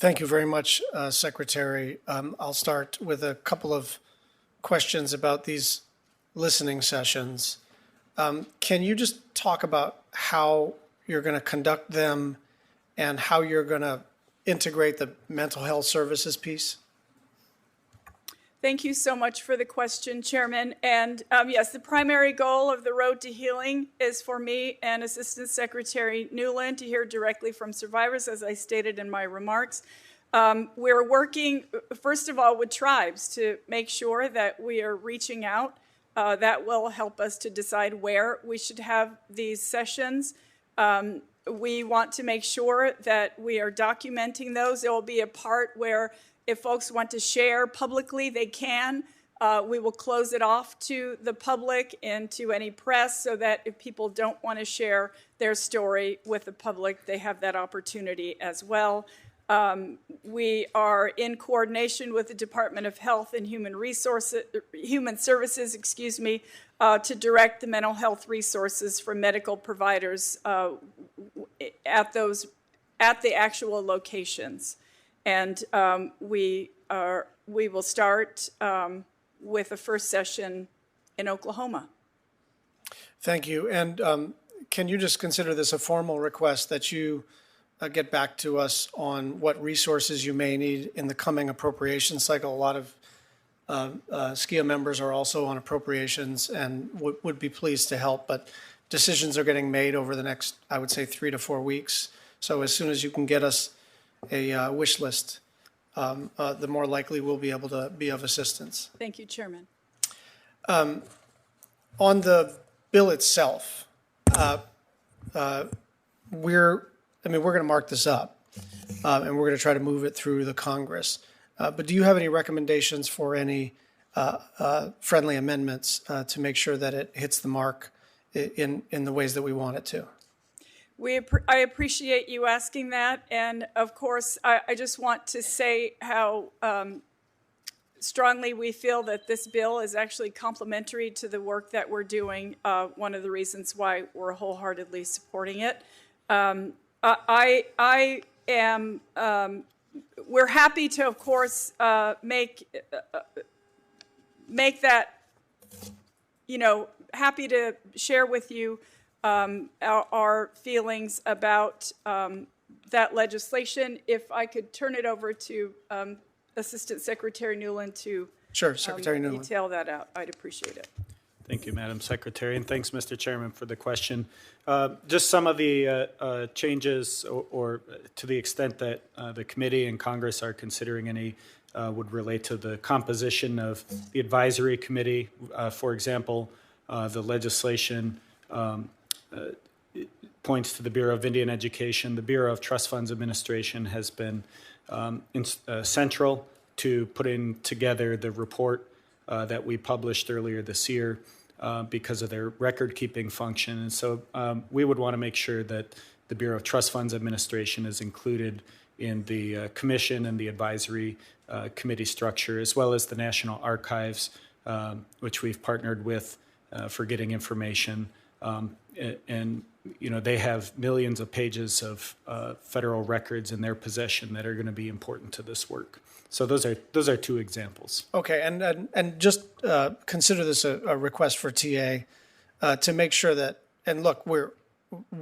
Thank you very much, Secretary. I'll start with a couple of questions about these listening sessions. Can you just talk about how you're going to conduct them and how you're going to integrate the mental health services piece? Thank you so much for the question, Chairman. And yes, the primary goal of the Road to Healing is for me and Assistant Secretary Newland to hear directly from survivors, as I stated in my remarks. We're working, first of all, with tribes to make sure that we are reaching out. That will help us to decide where we should have these sessions. We want to make sure that we are documenting those. There will be a part where if folks want to share publicly, they can. We will close it off to the public and to any press so that if people don't want to share their story with the public, they have that opportunity as well. We are in coordination with the Department of Health and Human Services, to direct the mental health resources for medical providers at the actual locations. And we will start with a first session in Oklahoma. Thank you. And can you just consider this a formal request that you get back to us on what resources you may need in the coming appropriation cycle? A lot of SCIA members are also on appropriations and would be pleased to help, but decisions are getting made over the next, I would say, 3 to 4 weeks. So as soon as you can get us a wish list, the more likely we'll be able to be of assistance. Thank you, Chairman. On the bill itself, we're going to mark this up, and we're going to try to move it through the Congress. But do you have any recommendations for any friendly amendments to make sure that it hits the mark in the ways that we want it to? I appreciate you asking that. And of course, I just want to say how strongly we feel that this bill is actually complementary to the work that we're doing. One of the reasons why we're wholeheartedly supporting it. We're happy to, of course, make that, happy to share with you our feelings about that legislation. If I could turn it over to Assistant Secretary Newland to detail that out, I'd appreciate it. Thank you, Madam Secretary, and thanks, Mr. Chairman, for the question. Just some of the changes, or to the extent that the committee and Congress are considering any, would relate to the composition of the advisory committee. For example, the legislation points to the Bureau of Indian Education. The Bureau of Trust Funds Administration has been central to putting together the report that we published earlier this year because of their record-keeping function. And so we would want to make sure that the Bureau of Trust Funds Administration is included in the commission and the advisory committee structure, as well as the National Archives, which we've partnered with for getting information. And they have millions of pages of federal records in their possession that are going to be important to this work. So those are two examples. Okay, and just consider this a request for TA to make sure that, and look,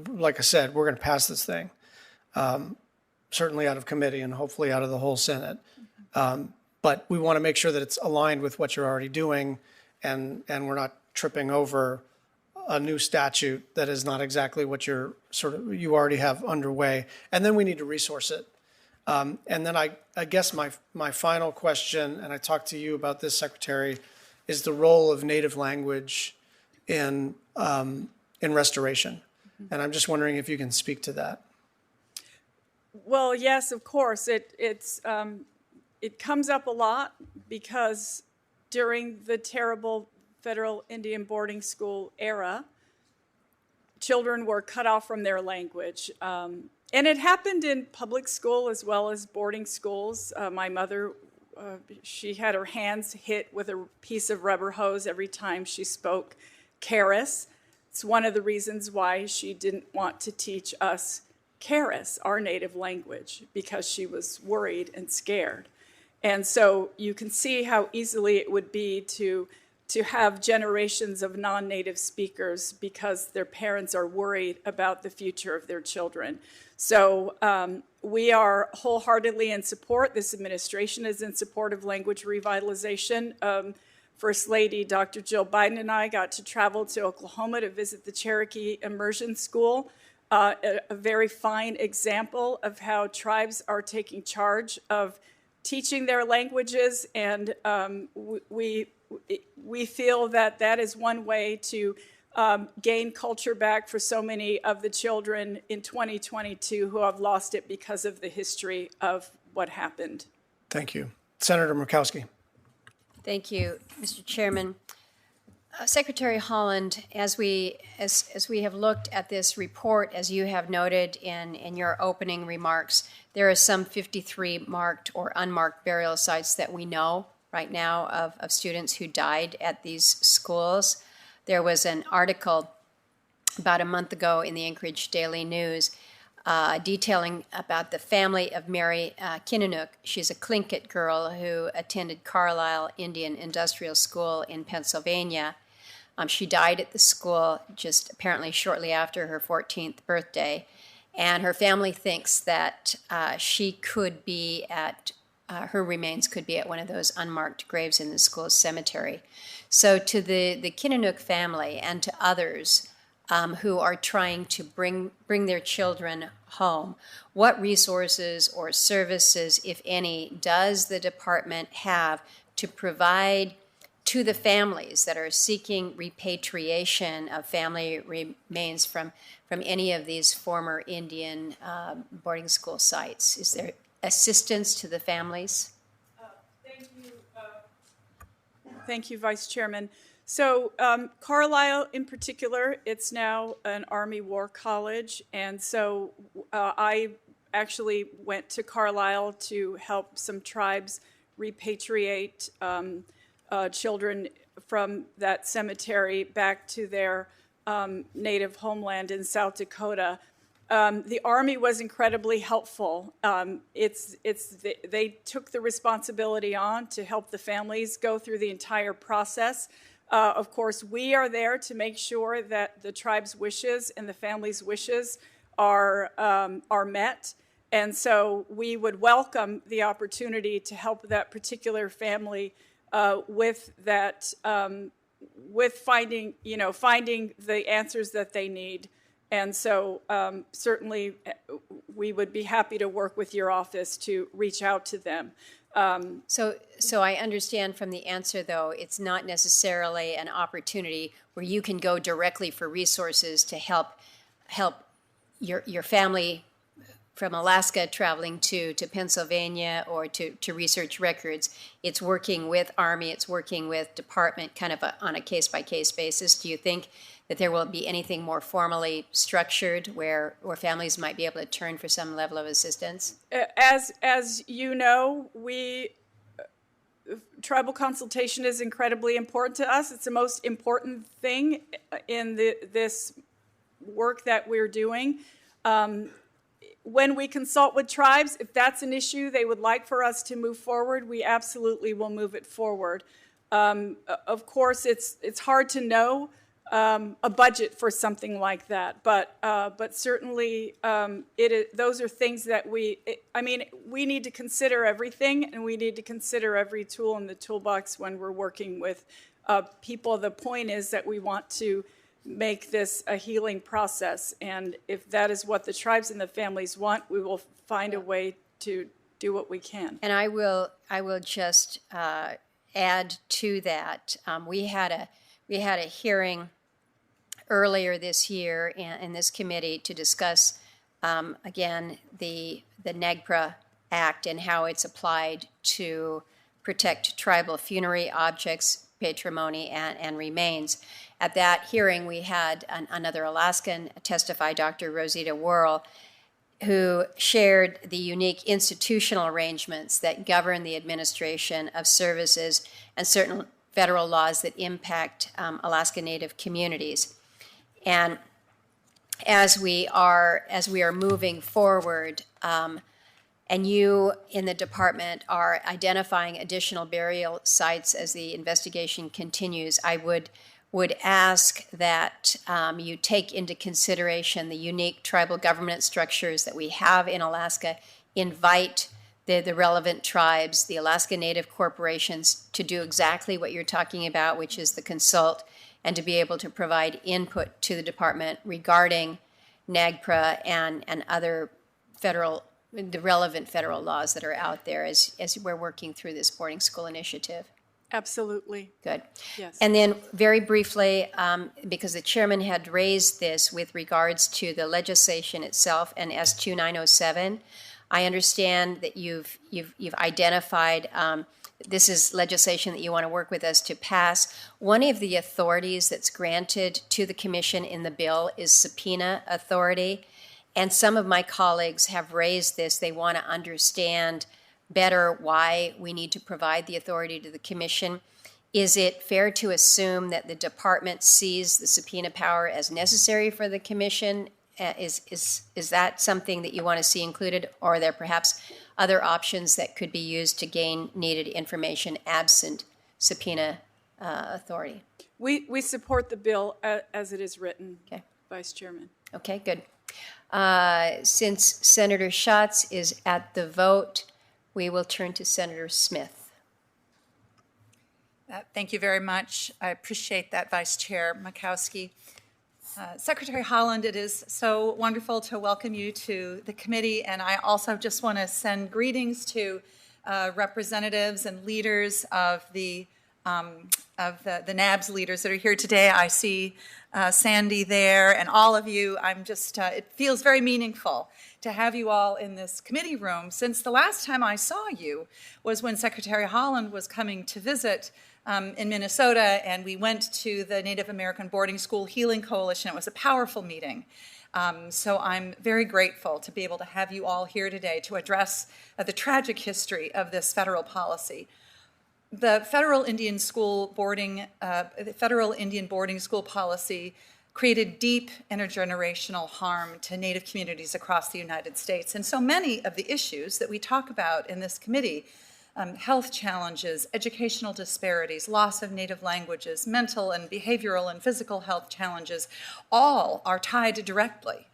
like I said, we're going to pass this thing, certainly out of committee and hopefully out of the whole Senate. But we want to make sure that it's aligned with what you're already doing, and we're not tripping over a new statute that is not exactly what you already have underway. And then we need to resource it. And then I guess my final question, and I talked to you about this, Secretary, is the role of native language in restoration. Mm-hmm. And I'm just wondering if you can speak to that. Well, yes, of course. It comes up a lot because during the terrible federal Indian boarding school era, children were cut off from their language. And it happened in public school as well as boarding schools. My mother, she had her hands hit with a piece of rubber hose every time she spoke Karis. It's one of the reasons why she didn't want to teach us Karis, our native language, because she was worried and scared. And so you can see how easily it would be to have generations of non-native speakers because their parents are worried about the future of their children. So we are wholeheartedly in support. This administration is in support of language revitalization. First Lady Dr. Jill Biden and I got to travel to Oklahoma to visit the Cherokee Immersion School, a very fine example of how tribes are taking charge of teaching their languages, and we feel that that is one way to gain culture back for so many of the children in 2022 who have lost it because of the history of what happened. Thank you. Senator Murkowski. Thank you, Mr. Chairman. Secretary Haaland, as we have looked at this report, as you have noted in your opening remarks, there are some 53 marked or unmarked burial sites that we know right now of students who died at these schools. There was an article about a month ago in the Anchorage Daily News detailing about the family of Mary Kinnunook. She's a Tlingit girl who attended Carlisle Indian Industrial School in Pennsylvania. She died at the school just apparently shortly after her 14th birthday, and her family thinks that she could be at her remains could be at one of those unmarked graves in the school's cemetery. So to the Kinnunook family and to others who are trying to bring their children home, what resources or services, if any, does the department have to provide to the families that are seeking repatriation of family remains from any of these former Indian boarding school sites? Is there assistance to the families? Thank you, Vice Chairman. So Carlisle in particular, it's now an Army War College, and so I actually went to Carlisle to help some tribes repatriate children from that cemetery back to their native homeland in South Dakota. The Army was incredibly helpful. They took the responsibility on to help the families go through the entire process. Of course, we are there to make sure that the tribe's wishes and the family's wishes are met. And so we would welcome the opportunity to help that particular family with that, with finding the answers that they need. And so certainly we would be happy to work with your office to reach out to them. So I understand from the answer, though, it's not necessarily an opportunity where you can go directly for resources to help your family from Alaska traveling to Pennsylvania or to research records. It's working with Army, it's working with Department kind of on a case-by-case basis. Do you think that there will be anything more formally structured where families might be able to turn for some level of assistance? As you know, tribal consultation is incredibly important to us. It's the most important thing in this work that we're doing. When we consult with tribes, if that's an issue they would like for us to move forward, we absolutely will move it forward. Of course, it's hard to know a budget for something like that, but certainly those are things that we need to consider everything, and we need to consider every tool in the toolbox when we're working with people. The point is that we want to make this a healing process, and if that is what the tribes and the families want, we will find a way to do what we can. And I will just add to that. We had a hearing earlier this year in this committee to discuss again the NAGPRA Act and how it's applied to protect tribal funerary objects, patrimony, and remains. At that hearing, we had another Alaskan testify, Dr. Rosita Worrell, who shared the unique institutional arrangements that govern the administration of services and certain federal laws that impact Alaska Native communities. And as we are moving forward, and you in the department are identifying additional burial sites as the investigation continues, I would ask that you take into consideration the unique tribal government structures that we have in Alaska, invite the relevant tribes, the Alaska Native corporations, to do exactly what you're talking about, which is the consult, and to be able to provide input to the department regarding NAGPRA and other the relevant federal laws that are out there as we're working through this boarding school initiative. Absolutely. Good. Yes. And then very briefly, because the chairman had raised this with regards to the legislation itself and S2907, I understand that you've identified this is legislation that you want to work with us to pass. One of the authorities that's granted to the commission in the bill is subpoena authority. And some of my colleagues have raised this. They want to understand better why we need to provide the authority to the commission. Is it fair to assume that the department sees the subpoena power as necessary for the commission? Is that something that you want to see included, or are there perhaps other options that could be used to gain needed information absent subpoena authority? We support the bill as it is written, Okay. Vice Chairman. Okay, good. Since Senator Schatz is at the vote, we will turn to Senator Smith. Thank you very much. I appreciate that, Vice Chair Makowski. Secretary Haaland, it is so wonderful to welcome you to the committee, and I also just want to send greetings to representatives and leaders of the NABS leaders that are here today. I see Sandy there, and all of you. I'm just, it feels very meaningful to have you all in this committee room, since the last time I saw you was when Secretary Haaland was coming to visit in Minnesota, and we went to the Native American Boarding School Healing Coalition. It was a powerful meeting. So I'm very grateful to be able to have you all here today to address the tragic history of this federal policy. The federal Indian boarding school policy created deep intergenerational harm to Native communities across the United States. And so many of the issues that we talk about in this committee, health challenges, educational disparities, loss of Native languages, mental and behavioral and physical health challenges, all are tied directly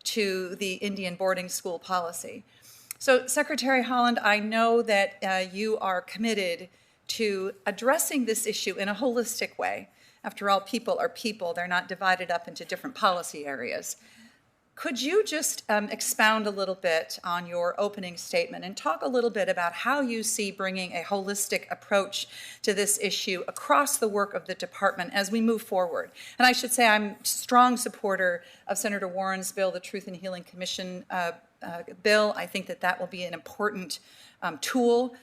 to the Indian boarding school policy. So Secretary Haaland, I know that you are committed to addressing this issue in a holistic way. After all, people are people. They're not divided up into different policy areas. Could you just expound a little bit on your opening statement and talk a little bit about how you see bringing a holistic approach to this issue across the work of the department as we move forward? And I should say I'm a strong supporter of Senator Warren's bill, the Truth in Healing Commission bill. I think that will be an important tool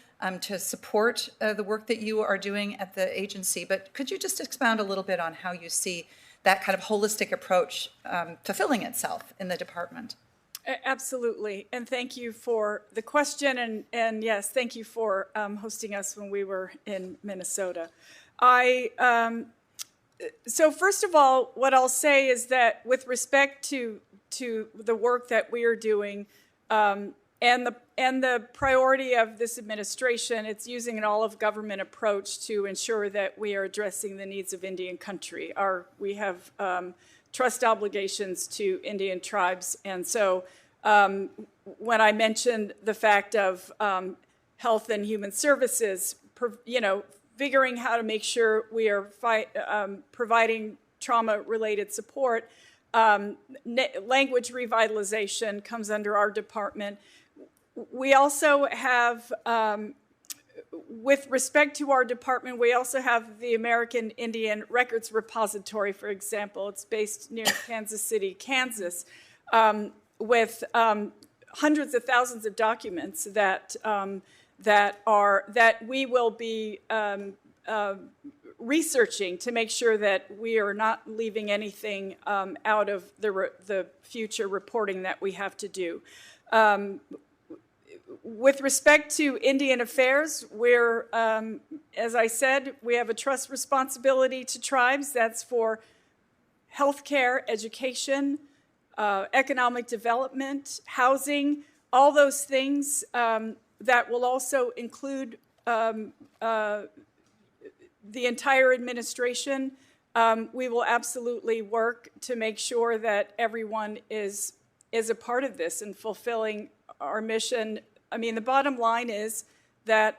to support the work that you are doing at the agency. But could you just expound a little bit on how you see that kind of holistic approach fulfilling itself in the department? Absolutely. And thank you for the question. And yes, thank you for hosting us when we were in Minnesota. So first of all, what I'll say is that with respect to the work that we are doing, and the priority of this administration, it's using an all-of-government approach to ensure that we are addressing the needs of Indian country. We have trust obligations to Indian tribes, and so when I mentioned the fact of health and human services, figuring how to make sure we are providing trauma-related support, language revitalization comes under our department. We also have, with respect to our department, we also have the American Indian Records Repository, for example. It's based near Kansas City, Kansas, with hundreds of thousands of documents that we will be researching to make sure that we are not leaving anything out of the future reporting that we have to do. With respect to Indian affairs, we're, as I said, we have a trust responsibility to tribes. That's for healthcare, education, economic development, housing, all those things that will also include the entire administration. We will absolutely work to make sure that everyone is a part of this and fulfilling our mission. I mean, the bottom line is that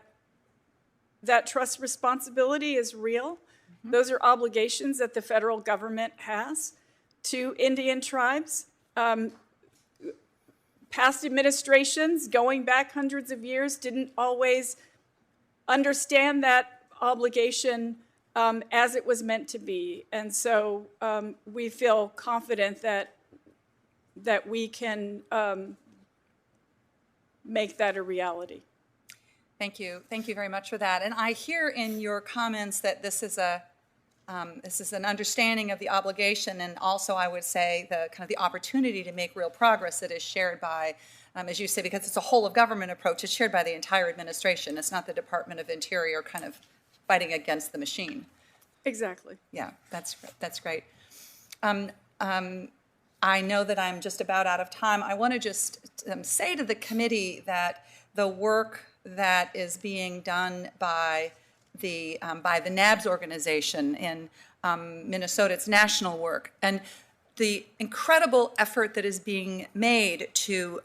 trust responsibility is real. Mm-hmm. Those are obligations that the federal government has to Indian tribes. Past administrations, going back hundreds of years, didn't always understand that obligation as it was meant to be. And so we feel confident that we can make that a reality. Thank you. Thank you very much for that. And I hear in your comments that this is an understanding of the obligation, and also I would say the kind of the opportunity to make real progress that is shared by, as you say, because it's a whole of government approach. It's shared by the entire administration. It's not the Department of Interior kind of fighting against the machine. Exactly. Yeah, that's great. I know that I'm just about out of time. I want to just say to the committee that the work that is being done by the NABS organization in Minnesota, it's national work, and the incredible effort that is being made to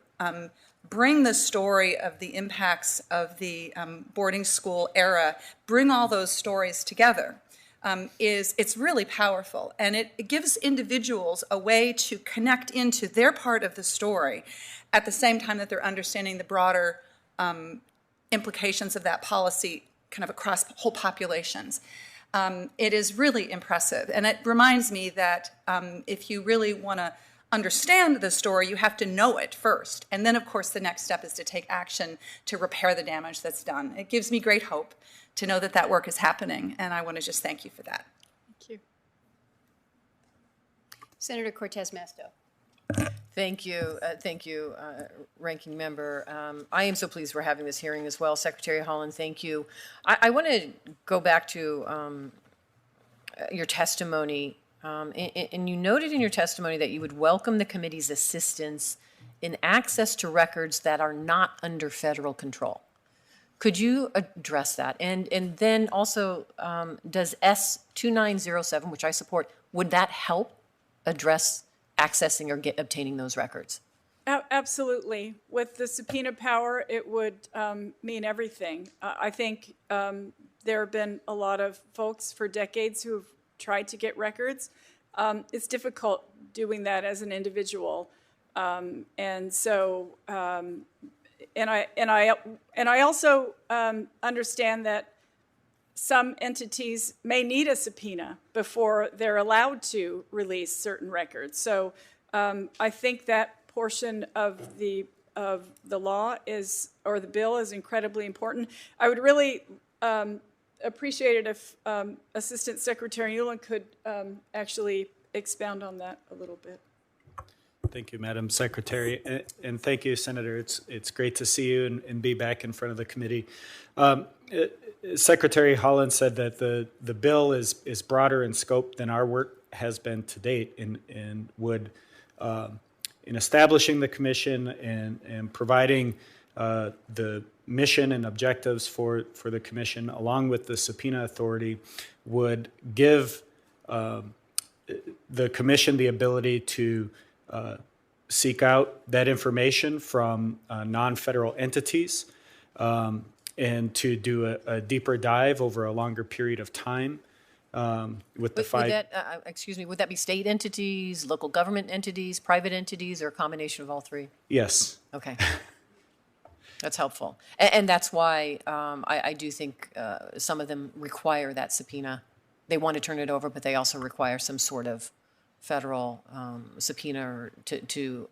bring the story of the impacts of the boarding school era, bring all those stories together. It's really powerful, and it gives individuals a way to connect into their part of the story at the same time that they're understanding the broader implications of that policy kind of across whole populations. It is really impressive, and it reminds me that if you really want to understand the story, you have to know it first, and then of course the next step is to take action to repair the damage that's done. It gives me great hope to know that that work is happening, and I want to just thank you for that. Thank you. Senator Cortez Masto. Thank you, Ranking Member. I am so pleased we're having this hearing as well. Secretary Haaland, thank you. I want to go back to your testimony, and you noted in your testimony that you would welcome the committee's assistance in access to records that are not under federal control. Could you address that? And then also, does S2907, which I support, would that help address accessing or obtaining those records? Absolutely. With the subpoena power, it would mean everything. I think there have been a lot of folks for decades who have tried to get records. It's difficult doing that as an individual, and so. And I also understand that some entities may need a subpoena before they're allowed to release certain records. So I think that portion of the law or the bill is incredibly important. I would really appreciate it if Assistant Secretary Newland could actually expound on that a little bit. Thank you, Madam Secretary, and thank you, Senator. It's great to see you and be back in front of the committee. Secretary Haaland said that the bill is broader in scope than our work has been to date, and would in establishing the commission and providing the mission and objectives for the commission, along with the subpoena authority, would give the commission the ability to seek out that information from non-federal entities and to do a deeper dive over a longer period of time with the five. Would that be state entities, local government entities, private entities, or a combination of all three? Yes. Okay. That's helpful. And that's why I do think some of them require that subpoena. They want to turn it over, but they also require some sort of federal subpoena to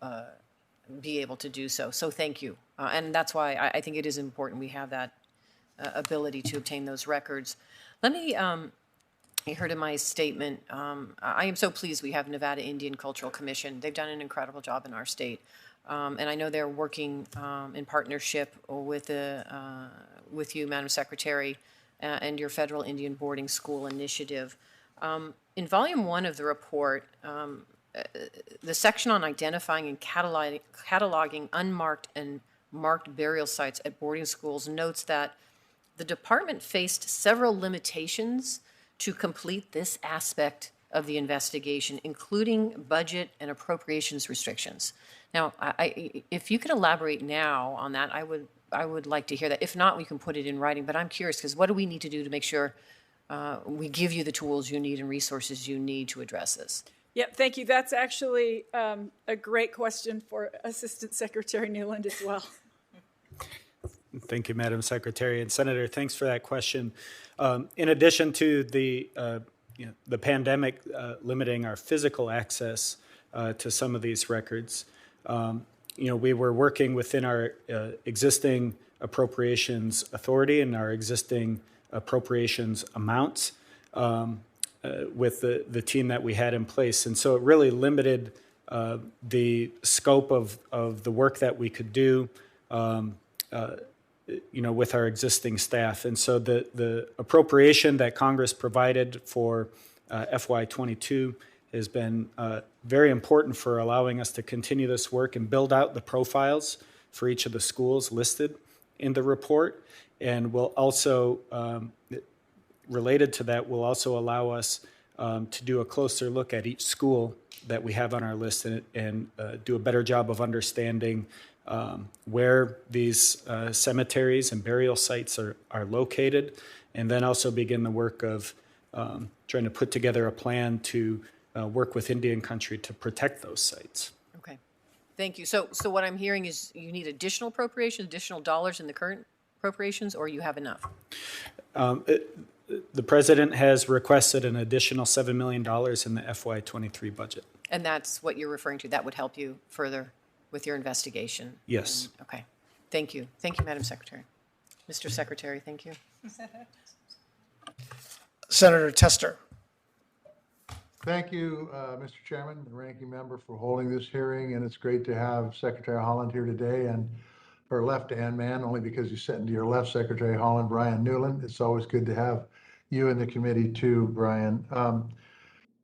be able to do so. So thank you. And that's why I think it is important we have that ability to obtain those records. Let me, you heard in my statement, I am so pleased we have Nevada Indian Cultural Commission. They've done an incredible job in our state. And I know they're working in partnership with you, Madam Secretary, and your Federal Indian Boarding School Initiative. In Volume 1 of the report, the section on identifying and cataloging unmarked and marked burial sites at boarding schools notes that the department faced several limitations to complete this aspect of the investigation, including budget and appropriations restrictions. Now, if you could elaborate now on that, I would like to hear that. If not, we can put it in writing, but I'm curious, because what do we need to do to make sure we give you the tools you need and resources you need to address this? Yep, thank you. That's actually a great question for Assistant Secretary Newland as well. Thank you, Madam Secretary. And Senator, thanks for that question. In addition to the pandemic limiting our physical access to some of these records, we were working within our existing appropriations authority and our existing appropriations amounts with the team that we had in place. And so it really limited the scope of the work that we could do with our existing staff. And so the appropriation that Congress provided for FY22 has been very important for allowing us to continue this work and build out the profiles for each of the schools listed in the report. And will also, related to that, will also allow us to do a closer look at each school that we have on our list and do a better job of understanding where these cemeteries and burial sites are located, and then also begin the work of trying to put together a plan to work with Indian country to protect those sites. Okay, thank you. So what I'm hearing is you need additional appropriations, additional dollars in the current appropriations, or you have enough? The President has requested an additional $7 million in the FY23 budget. And that's what you're referring to? That would help you further with your investigation? Yes. Okay. Thank you. Thank you, Madam Secretary. Mr. Secretary, thank you. Senator Tester. Thank you, Mr. Chairman, the ranking member, for holding this hearing. And it's great to have Secretary Haaland here today, and her left-hand man, only because he's sitting to your left, Secretary Haaland, Bryan Newland. It's always good to have you in the committee too, Bryan.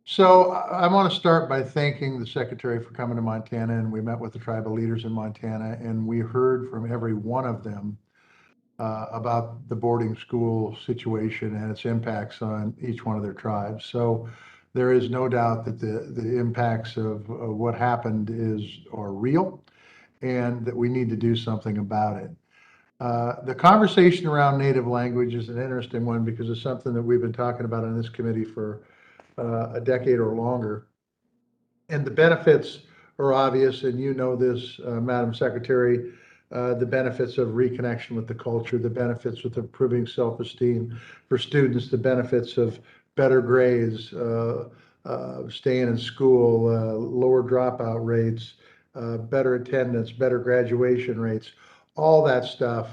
So I want to start by thanking the Secretary for coming to Montana, and we met with the tribal leaders in Montana, and we heard from every one of them about the boarding school situation and its impacts on each one of their tribes. So there is no doubt that the impacts of what happened are real, and that we need to do something about it. The conversation around Native language is an interesting one because it's something that we've been talking about in this committee for a decade or longer. And the benefits are obvious, and you know this, Madam Secretary, the benefits of reconnection with the culture, the benefits with improving self-esteem for students, the benefits of better grades, staying in school, lower dropout rates, better attendance, better graduation rates. All that stuff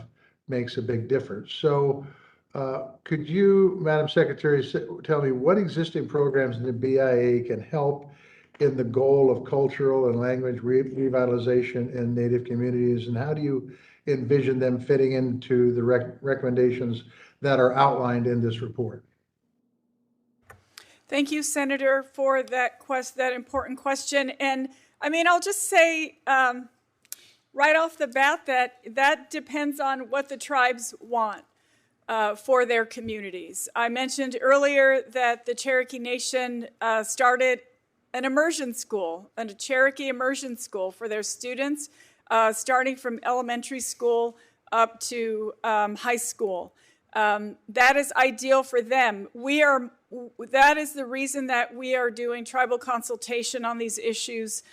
makes a big difference. So could you, Madam Secretary, tell me what existing programs in the BIA can help in the goal of cultural and language revitalization in Native communities, and how do you envision them fitting into the recommendations that are outlined in this report? Thank you, Senator, for that important question. And I mean, I'll just say right off the bat that depends on what the tribes want for their communities. I mentioned earlier that the Cherokee Nation started an immersion school, a Cherokee immersion school for their students, starting from elementary school up to high school. That is ideal for them. That is the reason that we are doing tribal consultation on these issues.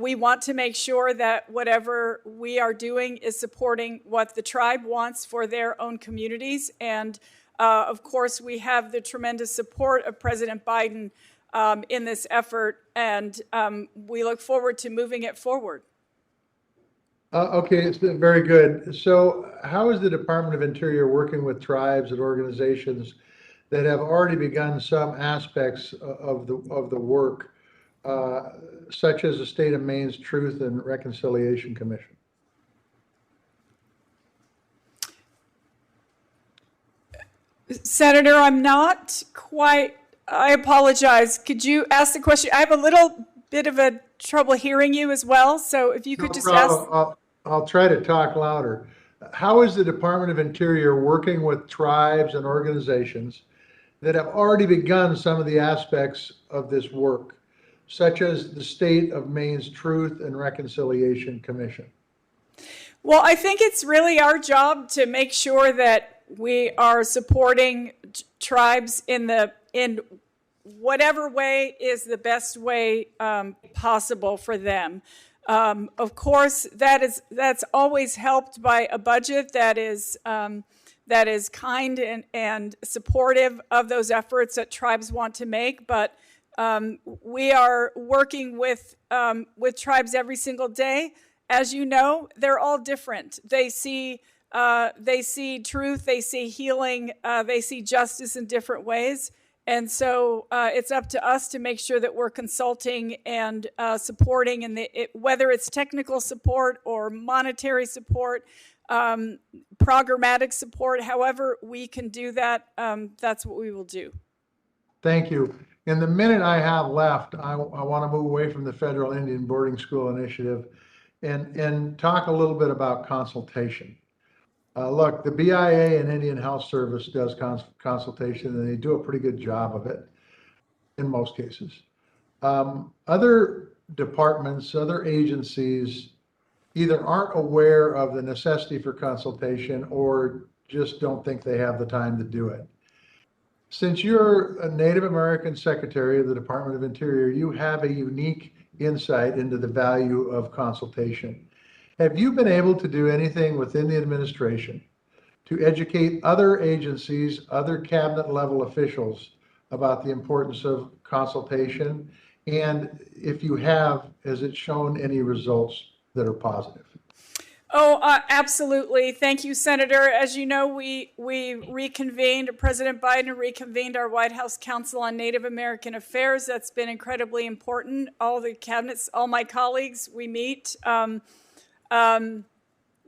We want to make sure that whatever we are doing is supporting what the tribe wants for their own communities. And of course, we have the tremendous support of President Biden in this effort, and we look forward to moving it forward. Okay, it's been very good. So how is the Department of Interior working with tribes and organizations that have already begun some aspects of the work, such as the State of Maine's Truth and Reconciliation Commission? Senator, I'm not quite, I apologize. Could you ask the question? I have a little bit of a trouble hearing you as well. So if you could just ask. I'll try to talk louder. How is the Department of Interior working with tribes and organizations that have already begun some of the aspects of this work, such as the State of Maine's Truth and Reconciliation Commission? Well, I think it's really our job to make sure that we are supporting tribes in whatever way is the best way possible for them. Of course, that's always helped by a budget that is kind and supportive of those efforts that tribes want to make. But we are working with tribes every single day. As you know, they're all different. They see truth, they see healing, they see justice in different ways. And so it's up to us to make sure that we're consulting and supporting, and whether it's technical support or monetary support, programmatic support, however we can do that, that's what we will do. Thank you. In the minute I have left, I want to move away from the Federal Indian Boarding School Initiative and talk a little bit about consultation. Look, the BIA and Indian Health Service does consultation, and they do a pretty good job of it in most cases. Other departments, other agencies either aren't aware of the necessity for consultation or just don't think they have the time to do it. Since you're a Native American Secretary of the Department of Interior, you have a unique insight into the value of consultation. Have you been able to do anything within the administration to educate other agencies, other cabinet level officials about the importance of consultation? And if you have, has it shown any results that are positive? Oh, absolutely. Thank you, Senator. As you know, we reconvened, President Biden reconvened our White House Council on Native American Affairs. That's been incredibly important. All the cabinets, all my colleagues, we meet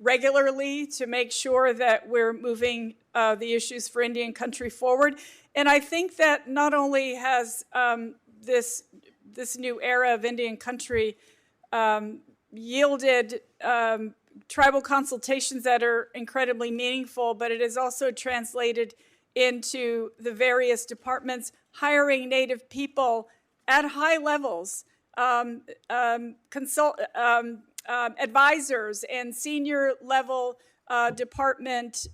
regularly to make sure that we're moving the issues for Indian country forward. And I think that not only has this new era of Indian country yielded tribal consultations that are incredibly meaningful, but it has also translated into the various departments hiring Native people at high levels, advisors and senior level department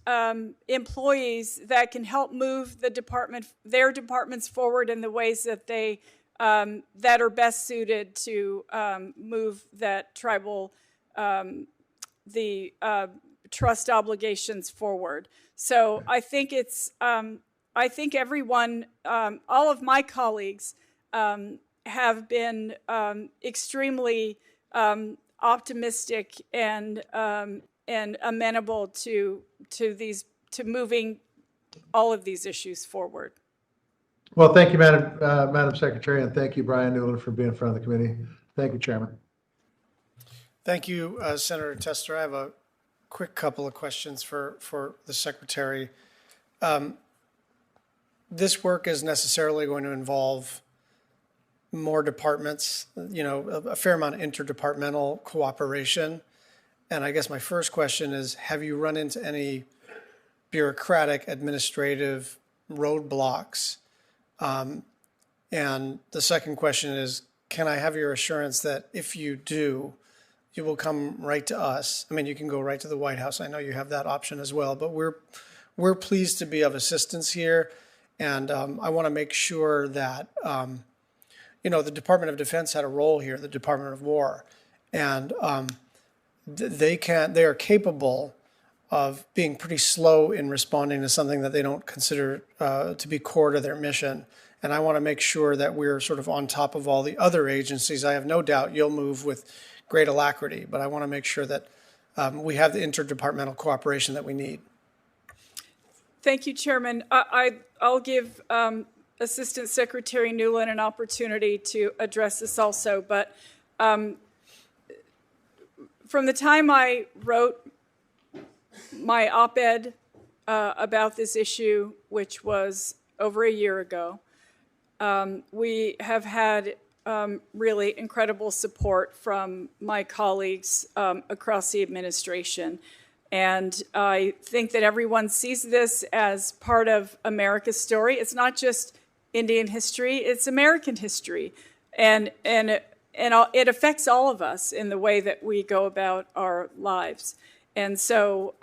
employees that can help move their departments forward in the ways that they that are best suited to move that tribal trust obligations forward. So I think I think everyone, all of my colleagues, have been extremely optimistic and amenable to moving all of these issues forward. Well, thank you, Madam Secretary, and thank you, Bryan Newland, for being in front of the committee. Thank you, Chairman. Thank you, Senator Tester. I have a quick couple of questions for the Secretary. This work is necessarily going to involve more departments, a fair amount of interdepartmental cooperation. And I guess my first question is, have you run into any bureaucratic, administrative roadblocks? And the second question is, can I have your assurance that if you do, you will come right to us? I mean, you can go right to the White House. I know you have that option as well, but we're pleased to be of assistance here. And I want to make sure that, the Department of Defense had a role here, the Department of War, and they are capable of being pretty slow in responding to something that they don't consider to be core to their mission. And I want to make sure that we're sort of on top of all the other agencies. I have no doubt you'll move with great alacrity, but I want to make sure that we have the interdepartmental cooperation that we need. Thank you, Chairman. I'll give Assistant Secretary Newland an opportunity to address this also, but from the time I wrote my op-ed about this issue, which was over a year ago, we have had really incredible support from my colleagues across the administration. And I think that everyone sees this as part of America's story. It's not just Indian history, it's American history. And it affects all of us in the way that we go about our lives. And so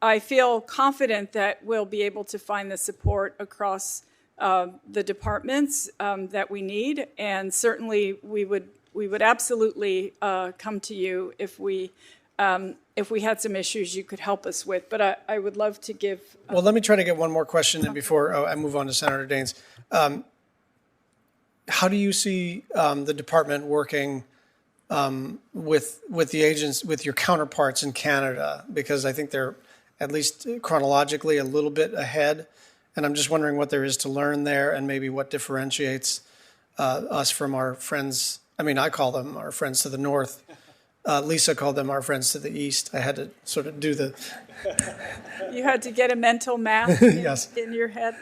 I feel confident that we'll be able to find the support across the departments that we need. And certainly we would absolutely come to you if we had some issues you could help us with. But I would love to give... Well, let me try to get one more question in before I move on to Senator Daines. How do you see the department working with the agents, with your counterparts in Canada? Because I think they're, at least chronologically, a little bit ahead. And I'm just wondering what there is to learn there and maybe what differentiates us from our friends. I mean, I call them our friends to the north. Lisa called them our friends to the east. I had to sort of do the... You had to get a mental map yes. in your head.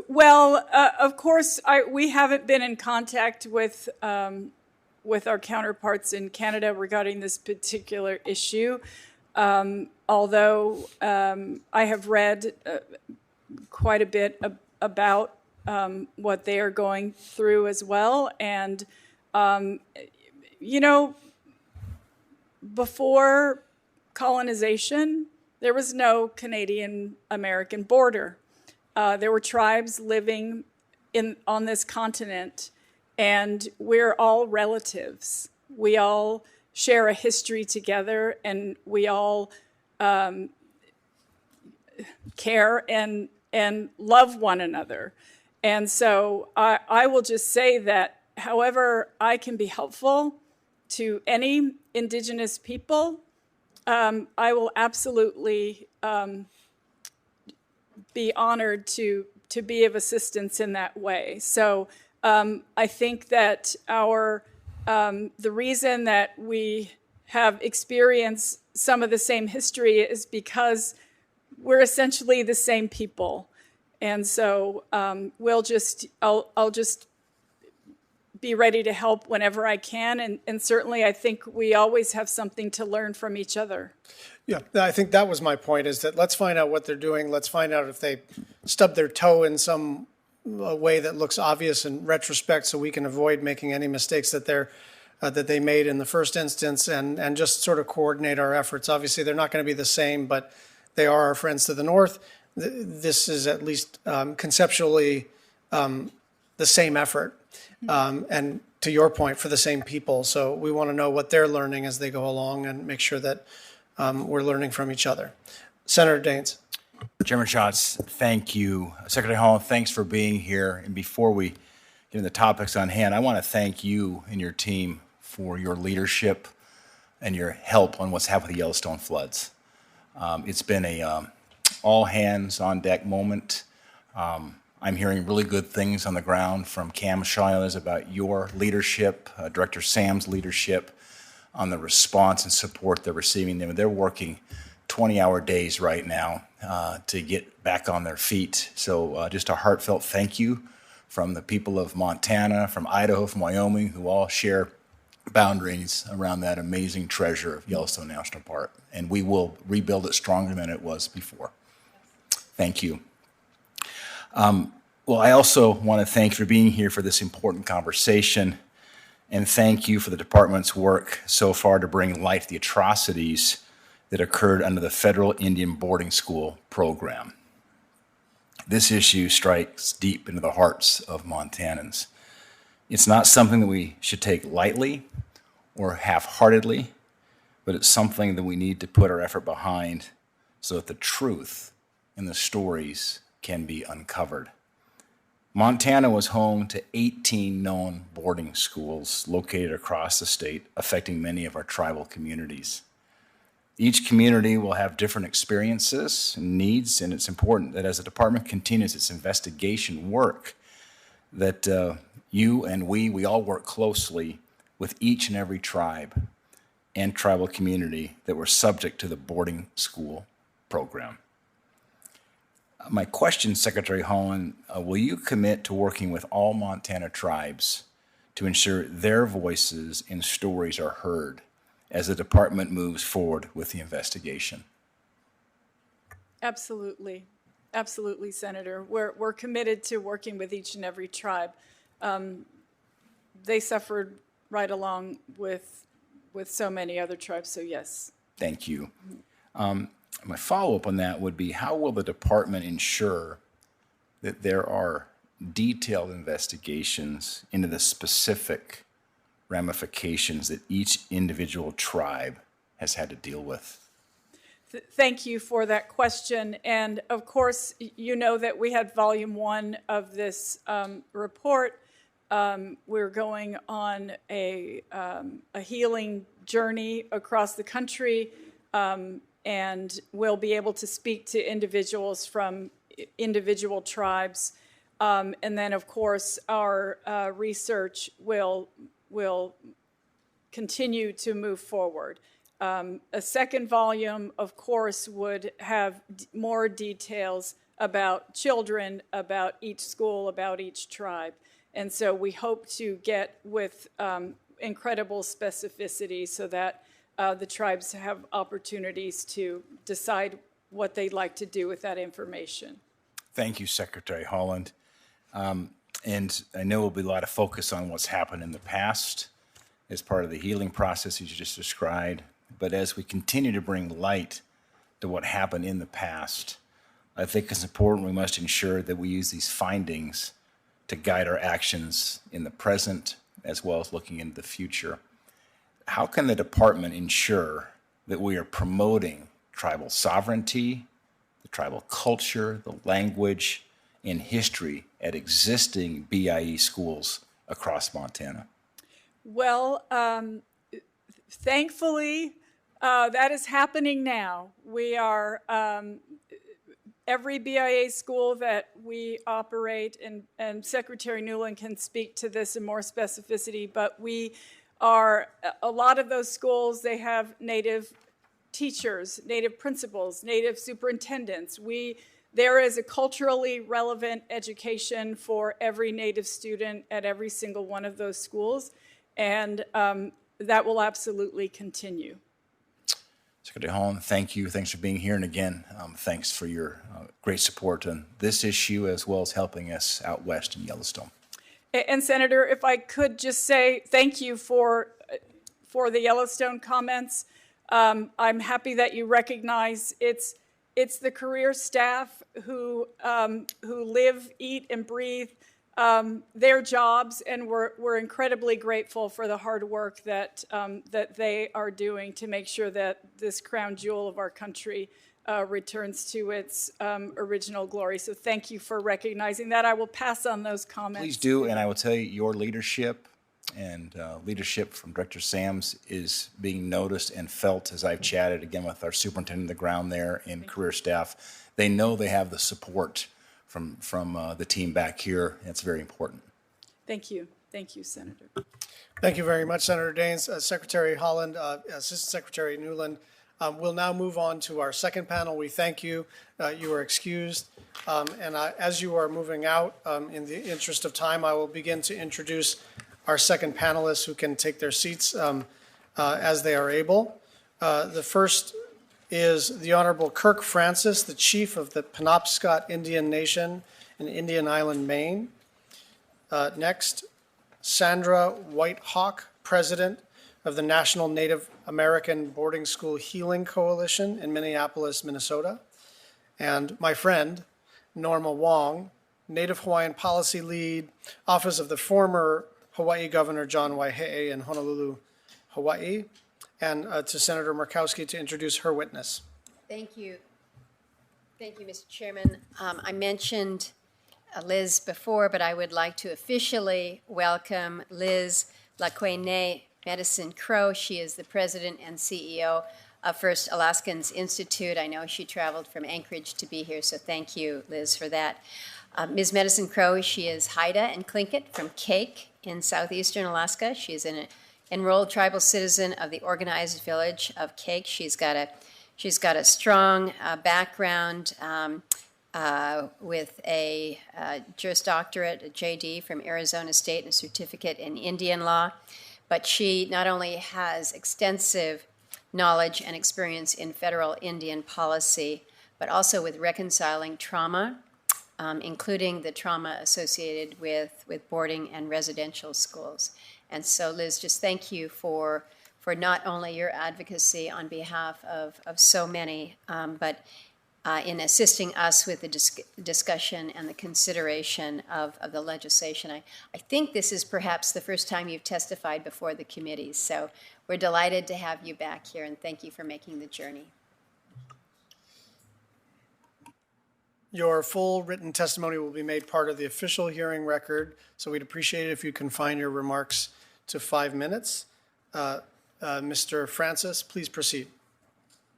Well, of course, we haven't been in contact with our counterparts in Canada regarding this particular issue, although I have read quite a bit about what they are going through as well. And, you know, before colonization, there was no Canadian-American border. There were tribes living on this continent, and we're all relatives. We all share a history together, and we all care and love one another. And so I will just say that however I can be helpful to any Indigenous people, I will absolutely be honored to be of assistance in that way. So I think that the reason that we have experienced some of the same history is because we're essentially the same people. And so I'll just be ready to help whenever I can. And certainly I think we always have something to learn from each other. Yeah, I think that was my point, is that let's find out what they're doing. Let's find out if they stub their toe in some way that looks obvious in retrospect, so we can avoid making any mistakes that they made in the first instance, and just sort of coordinate our efforts. Obviously, they're not going to be the same, but they are our friends to the north. This is at least conceptually the same effort. And to your point, for the same people. So we want to know what they're learning as they go along and make sure that we're learning from each other. Senator Daines. Chairman Schatz, thank you. Secretary Haaland, thanks for being here. And before we get into the topics on hand, I want to thank you and your team for your leadership and your help on what's happened with the Yellowstone floods. It's been a all hands on deck moment. I'm hearing really good things on the ground from Cam Shiles about your leadership, Director Sam's leadership on the response and support they're receiving. They're working 20-hour days right now to get back on their feet. So just a heartfelt thank you from the people of Montana, from Idaho, from Wyoming, who all share boundaries around that amazing treasure of Yellowstone National Park. And we will rebuild it stronger than it was before. Thank you. Well, I also want to thank you for being here for this important conversation, and thank you for the department's work so far to bring light to the atrocities that occurred under the federal Indian boarding school program. This issue strikes deep into the hearts of Montanans. It's not something that we should take lightly or half-heartedly, but it's something that we need to put our effort behind so that the truth in the stories can be uncovered. Montana was home to 18 known boarding schools located across the state, affecting many of our tribal communities. Each community will have different experiences and needs, and it's important that as the department continues its investigation work, that you and we all work closely with each and every tribe and tribal community that were subject to the boarding school program. My question, Secretary Haaland, will you commit to working with all Montana tribes to ensure their voices and stories are heard as the department moves forward with the investigation? Absolutely. Absolutely, Senator. We're committed to working with each and every tribe. They suffered right along with so many other tribes, so yes. Thank you. My follow-up on that would be, how will the department ensure that there are detailed investigations into the specific ramifications that each individual tribe has had to deal with? Thank you for that question. And of course, you know that we had volume 1 of this report. We're going on a healing journey across the country, and we'll be able to speak to individuals from individual tribes. And then, of course, our research will continue to move forward. A second volume, of course, would have more details about children, about each school, about each tribe. And so we hope to get with incredible specificity so that the tribes have opportunities to decide what they'd like to do with that information. Thank you, Secretary Haaland. And I know there'll be a lot of focus on what's happened in the past as part of the healing process as you just described. But as we continue to bring light to what happened in the past, I think it's important we must ensure that we use these findings to guide our actions in the present as well as looking into the future. How can the department ensure that we are promoting tribal sovereignty, the tribal culture, the language, and history at existing BIE schools across Montana? Well, thankfully, that is happening now. We are, every BIA school that we operate, and Secretary Newland can speak to this in more specificity, but we are, a lot of those schools, they have Native teachers, Native principals, Native superintendents. There is a culturally relevant education for every Native student at every single one of those schools, and that will absolutely continue. Secretary Haaland, thank you. Thanks for being here. And again, thanks for your great support on this issue as well as helping us out west in Yellowstone. And Senator, if I could just say thank you for the Yellowstone comments. I'm happy that you recognize it's the career staff who live, eat, and breathe their jobs, and we're incredibly grateful for the hard work that they are doing to make sure that this crown jewel of our country returns to its original glory. So thank you for recognizing that. I will pass on those comments. Please do, and I will tell you, your leadership and leadership from Director Sams is being noticed and felt as I've chatted again with our superintendent on the ground there and career staff. They know they have the support from the team back here. It's very important. Thank you. Thank you, Senator. Thank you very much, Senator Daines. Secretary Haaland, Assistant Secretary Newland. We'll now move on to our second panel. We thank you. You are excused. As you are moving out, in the interest of time, I will begin to introduce our second panelists who can take their seats as they are able. The first is the Honorable Kirk Francis, the Chief of the Penobscot Indian Nation in Indian Island, Maine. Next, Sandra Whitehawk, President of the National Native American Boarding School Healing Coalition in Minneapolis, Minnesota. And my friend, Norma Wong, Native Hawaiian Policy Lead, Office of the former Hawaii Governor John Waihe'e in Honolulu, Hawaii. And to Senator Murkowski to introduce her witness. Thank you. Thank you, Mr. Chairman. I mentioned Liz before, but I would like to officially welcome Liz Laquene Medicine Crow. She is the president and CEO of First Alaskans Institute. I know she traveled from Anchorage to be here, so thank you, Liz, for that. Ms. Medicine Crow, she is Haida and Tlingit from Cake in southeastern Alaska. She is an enrolled tribal citizen of the organized village of Cake. She's got a strong background with a Juris Doctorate, a JD from Arizona State, and a certificate in Indian law. But she not only has extensive knowledge and experience in federal Indian policy, but also with reconciling trauma, including the trauma associated with boarding and residential schools. And so, Liz, just thank you for not only your advocacy on behalf of so many, but in assisting us with the discussion and the consideration of the legislation. I think this is perhaps the first time you've testified before the committee, so we're delighted to have you back here, and thank you for making the journey. Your full written testimony will be made part of the official hearing record, so we'd appreciate it if you confine your remarks to 5 minutes. Mr. Francis, please proceed.